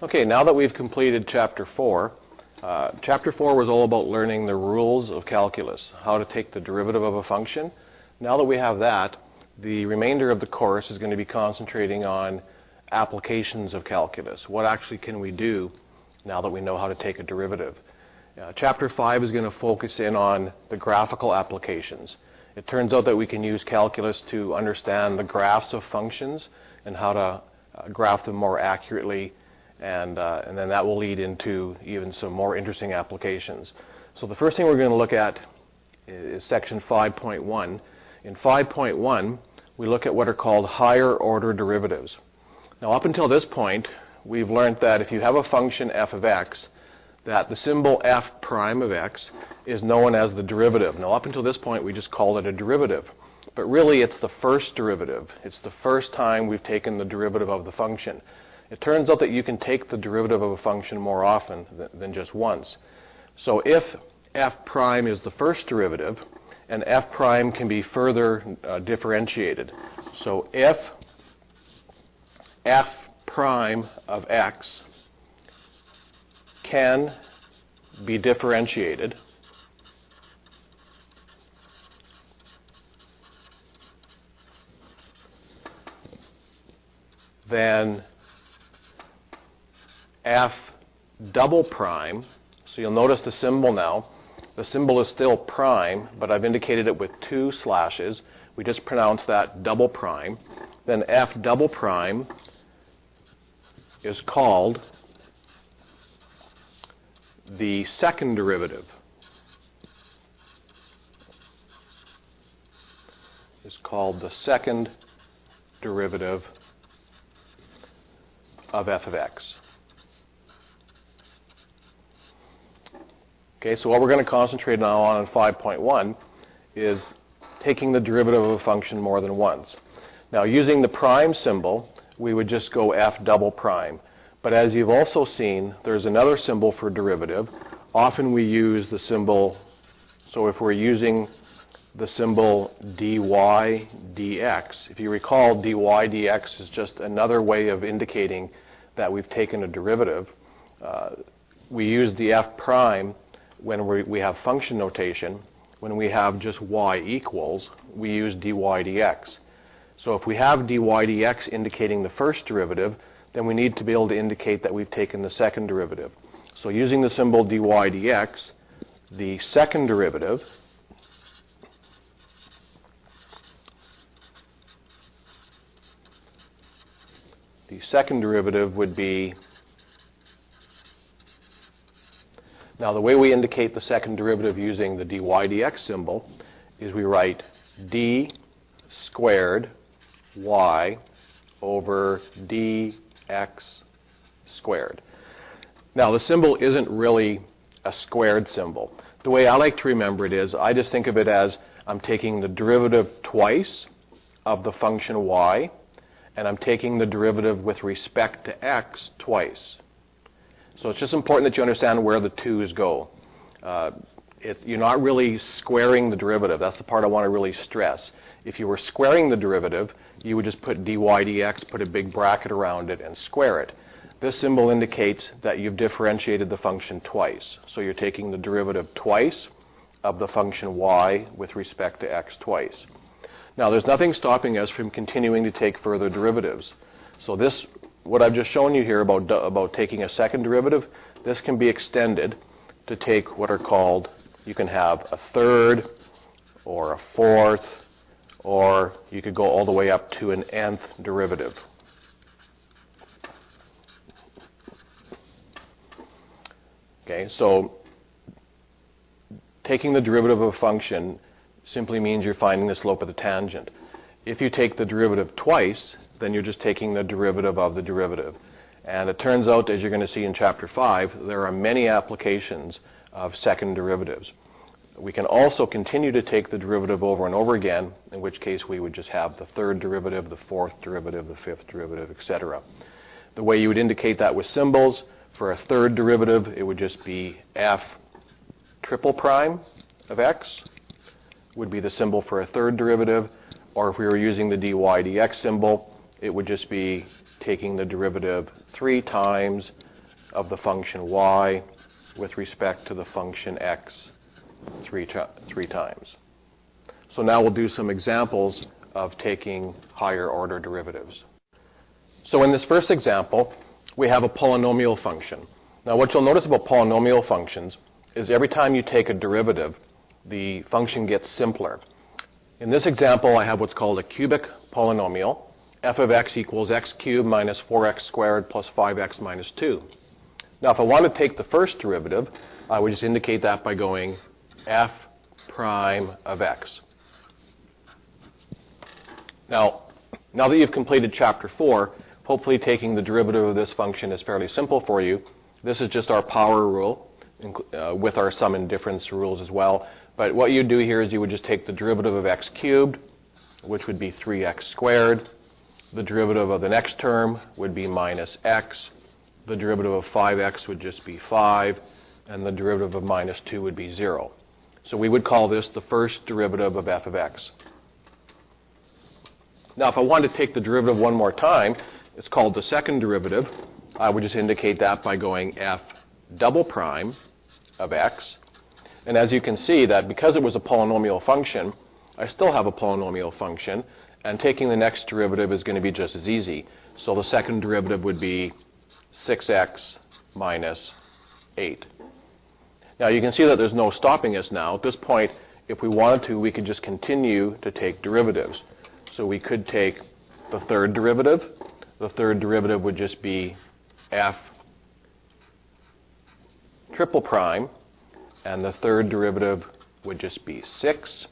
Okay, now that we've completed Chapter 4, Chapter 4 was all about learning the rules of calculus, how to take the derivative of a function. Now that we have that, the remainder of the course is going to be concentrating on applications of calculus. What actually can we do now that we know how to take a derivative? Chapter 5 is going to focus in on the graphical applications. It turns out that we can use calculus to understand the graphs of functions and how to graph them more accurately, and then that will lead into even some more interesting applications. So the first thing we're going to look at is section 5.1. In 5.1, we look at what are called higher order derivatives. Now up until this point, we've learned that if you have a function f of x, that the symbol f prime of x is known as the derivative. Now up until this point, we just called it a derivative. But really, it's the first derivative. It's the first time we've taken the derivative of the function. It turns out that you can take the derivative of a function more often than just once. So if f prime is the first derivative, and f prime can be further differentiated. So if f prime of x can be differentiated, then f double prime, so you'll notice the symbol now, the symbol is still prime, but I've indicated it with 2 slashes. We just pronounce that double prime. Then f double prime is called the second derivative. Is called the second derivative of f of x. Okay, so what we're going to concentrate now on in 5.1 is taking the derivative of a function more than once. Now, using the prime symbol, we would just go f double prime. But as you've also seen, there's another symbol for derivative. Often we use the symbol, so if we're using the symbol dy dx, if you recall, dy dx is just another way of indicating that we've taken a derivative. We use the f prime when we have function notation. When we have just y equals, we use dy dx. So if we have dy dx indicating the first derivative, then we need to be able to indicate that we've taken the second derivative. So using the symbol dy dx, the second derivative would be, now the way we indicate the second derivative using the dy dx symbol is we write d squared y over dx squared. Now the symbol isn't really a squared symbol. The way I like to remember it is I just think of it as I'm taking the derivative twice of the function y, and I'm taking the derivative with respect to x twice. So it's just important that you understand where the 2's go. You're not really squaring the derivative. That's the part I want to really stress. If you were squaring the derivative, you would just put dy dx, put a big bracket around it, and square it. This symbol indicates that you've differentiated the function twice. So you're taking the derivative twice of the function y with respect to x twice. Now, there's nothing stopping us from continuing to take further derivatives. So this, what I've just shown you here about taking a second derivative, this can be extended to take what are called, you can have a third or a fourth, or you could go all the way up to an nth derivative. Okay, so taking the derivative of a function simply means you're finding the slope of the tangent. If you take the derivative twice, then you're just taking the derivative of the derivative. And it turns out, as you're going to see in Chapter 5, there are many applications of second derivatives. We can also continue to take the derivative over and over again, in which case we would just have the third derivative, the fourth derivative, the fifth derivative, etc. The way you would indicate that with symbols, for a third derivative, it would just be f triple prime of x would be the symbol for a third derivative, or if we were using the dy dx symbol, it would just be taking the derivative 3 times of the function y with respect to the function x 3 times. So now we'll do some examples of taking higher order derivatives. So in this first example, we have a polynomial function. Now what you'll notice about polynomial functions is every time you take a derivative, the function gets simpler. In this example, I have what's called a cubic polynomial. F of x equals x cubed minus 4x squared plus 5x minus 2. Now if I want to take the first derivative, I would just indicate that by going f prime of x. Now that you've completed chapter 4, hopefully taking the derivative of this function is fairly simple for you. This is just our power rule with our sum and difference rules as well. But what you do here is you would just take the derivative of x cubed, which would be 3x squared. The derivative of the next term would be minus x. The derivative of 5x would just be 5. And the derivative of minus 2 would be 0. So we would call this the first derivative of f of x. Now if I wanted to take the derivative one more time, it's called the second derivative. I would just indicate that by going f double prime of x. And as you can see that because it was a polynomial function, I still have a polynomial function, and taking the next derivative is going to be just as easy. So the second derivative would be 6x minus 8. Now you can see that there's no stopping us now. At this point, if we wanted to, we could just continue to take derivatives. So we could take the third derivative. The third derivative would just be f triple prime, and the third derivative would just be 6.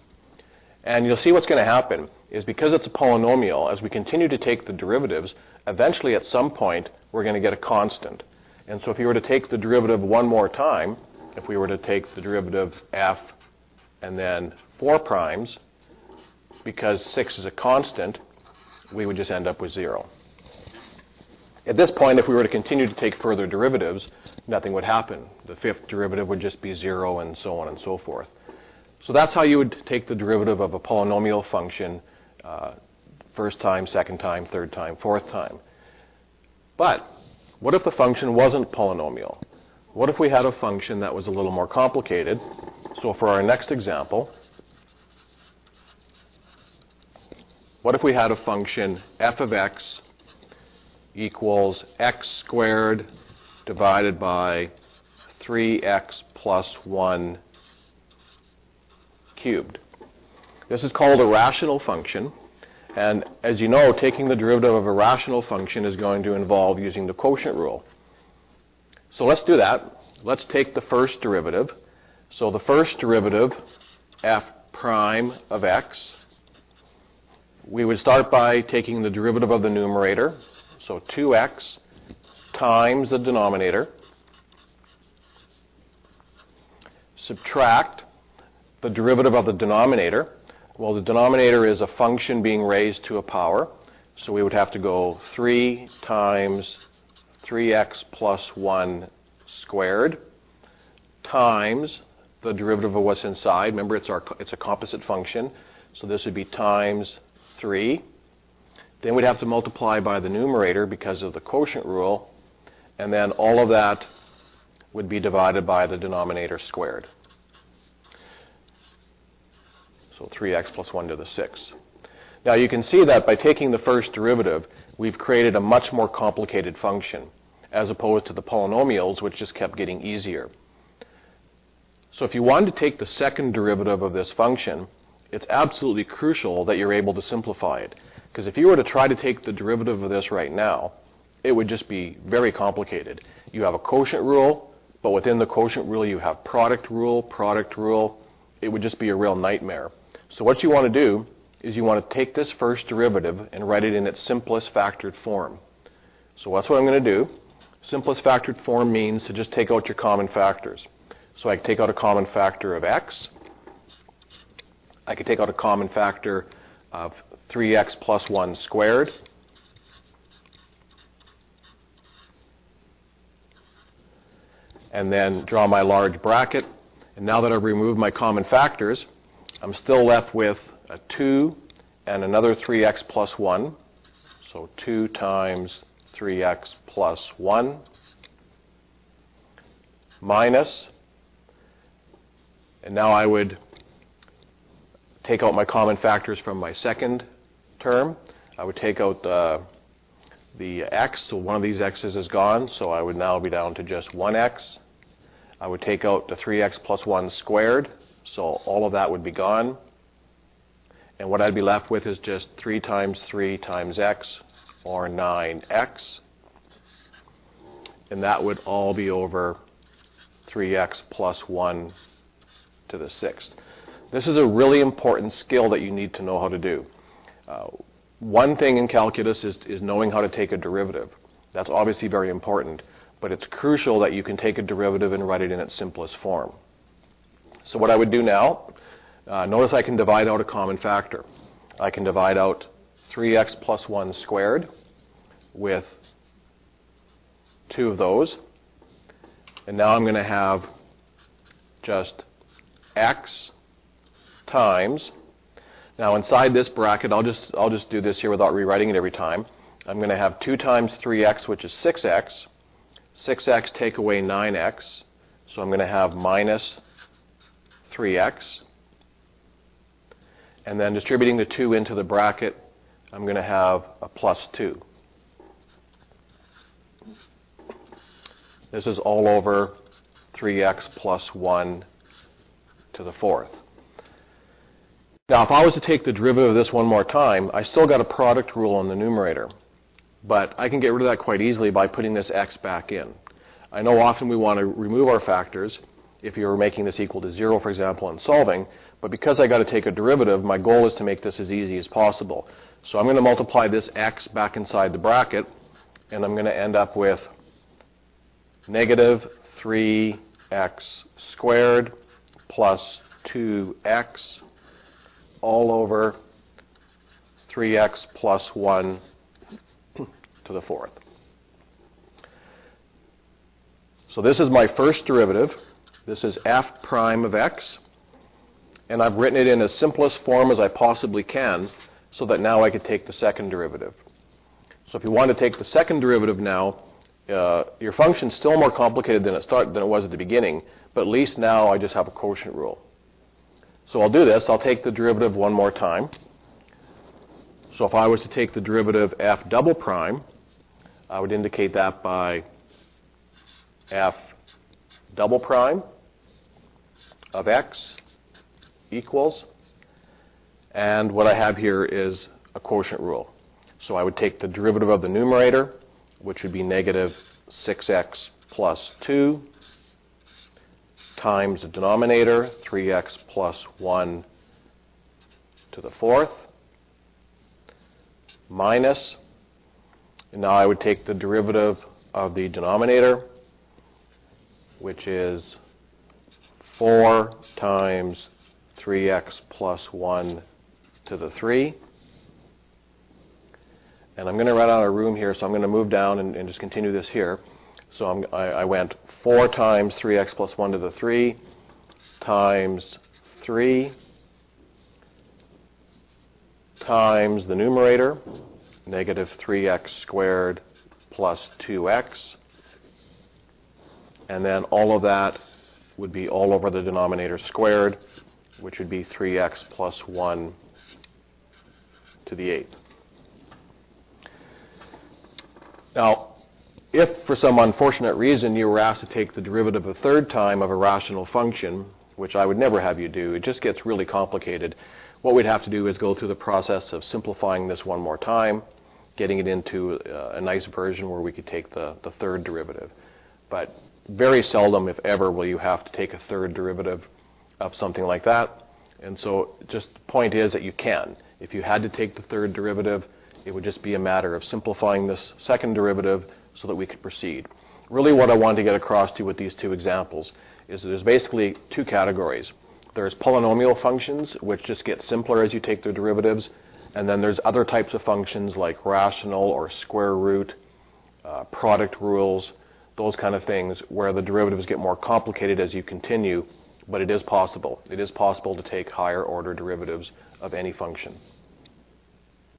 And you'll see what's going to happen is because it's a polynomial, as we continue to take the derivatives, eventually at some point we're going to get a constant. And so if you were to take the derivative one more time, if we were to take the derivative f and then 4 primes, because 6 is a constant, we would just end up with 0. At this point, if we were to continue to take further derivatives, nothing would happen. The fifth derivative would just be 0 and so on and so forth. So that's how you would take the derivative of a polynomial function first time, second time, third time, fourth time. But what if the function wasn't polynomial? What if we had a function that was a little more complicated? So for our next example, what if we had a function f of x equals x squared divided by 3x plus 1 cubed. This is called a rational function, and as you know, taking the derivative of a rational function is going to involve using the quotient rule. So let's do that. Let's take the first derivative. So the first derivative, f prime of x, we would start by taking the derivative of the numerator, so 2x times the denominator, subtract the derivative of the denominator. Well, the denominator is a function being raised to a power, so we would have to go 3 times 3x plus 1 squared times the derivative of what's inside. Remember, it's a composite function, so this would be times 3. Then we'd have to multiply by the numerator because of the quotient rule, and then all of that would be divided by the denominator squared. So 3x plus 1 to the 6. Now you can see that by taking the first derivative, we've created a much more complicated function, as opposed to the polynomials, which just kept getting easier. So if you wanted to take the second derivative of this function, it's absolutely crucial that you're able to simplify it. Because if you were to try to take the derivative of this right now, it would just be very complicated. You have a quotient rule, but within the quotient rule you have product rule. It would just be a real nightmare. So what you want to do is you want to take this first derivative and write it in its simplest factored form. So that's what I'm going to do. Simplest factored form means to just take out your common factors. So I can take out a common factor of x. I could take out a common factor of 3x plus 1 squared. And then draw my large bracket. And now that I've removed my common factors, I'm still left with a 2 and another 3x plus 1. So 2 times 3x plus 1 minus, and now I would take out my common factors from my second term. I would take out the x, so one of these x's is gone, so I would now be down to just 1x. I would take out the 3x plus 1 squared, so all of that would be gone. And what I'd be left with is just 3 times 3 times x, or 9x. And that would all be over 3x plus 1 to the 6th. This is a really important skill that you need to know how to do. One thing in calculus is knowing how to take a derivative. That's obviously very important, but it's crucial that you can take a derivative and write it in its simplest form. So what I would do now, notice I can divide out a common factor. I can divide out 3x plus 1 squared with 2 of those. And now I'm going to have just x times. Now inside this bracket, I'll just do this here without rewriting it every time. I'm going to have 2 times 3x, which is 6x. 6x take away 9x. So I'm going to have minus 3x. And then distributing the 2 into the bracket, I'm going to have a plus 2. This is all over 3x plus 1 to the 4th. Now, if I was to take the derivative of this one more time, I still got a product rule on the numerator. But I can get rid of that quite easily by putting this x back in. I know often we want to remove our factors if you're making this equal to 0, for example, in solving. But because I got to take a derivative, my goal is to make this as easy as possible. So I'm going to multiply this x back inside the bracket, and I'm going to end up with negative 3x squared plus 2x all over 3x plus 1 to the 4th. So this is my first derivative. This is f prime of x. And I've written it in as simplest form as I possibly can so that now I could take the second derivative. So if you want to take the second derivative now, your function's still more complicated than it was at the beginning, but at least now I just have a quotient rule. So I'll do this. I'll take the derivative one more time. So if I was to take the derivative f double prime, I would indicate that by f double prime of x equals, and what I have here is a quotient rule. So I would take the derivative of the numerator, which would be negative 6x plus 2, times the denominator, 3x plus 1 to the 4th, minus, and now I would take the derivative of the denominator, which is 4 times 3x plus 1 to the 3. And I'm going to run out of room here, so I'm going to move down and just continue this here. So I went 4 times 3x plus 1 to the 3 times 3 times the numerator, negative 3x squared plus 2x. And then all of that would be all over the denominator squared, which would be 3x plus 1 to the 8th. Now, if for some unfortunate reason you were asked to take the derivative a third time of a rational function, which I would never have you do, it just gets really complicated. What we'd have to do is go through the process of simplifying this one more time, getting it into a nice version where we could take the third derivative. But very seldom, if ever, will you have to take a third derivative of something like that. And so just the point is that you can. If you had to take the third derivative, it would just be a matter of simplifying this second derivative so that we could proceed. Really what I want to get across to you with these two examples is that there's basically two categories. There's polynomial functions, which just get simpler as you take their derivatives, and then there's other types of functions like rational or square root, product rules, those kind of things where the derivatives get more complicated as you continue, but it is possible. It is possible to take higher order derivatives of any function.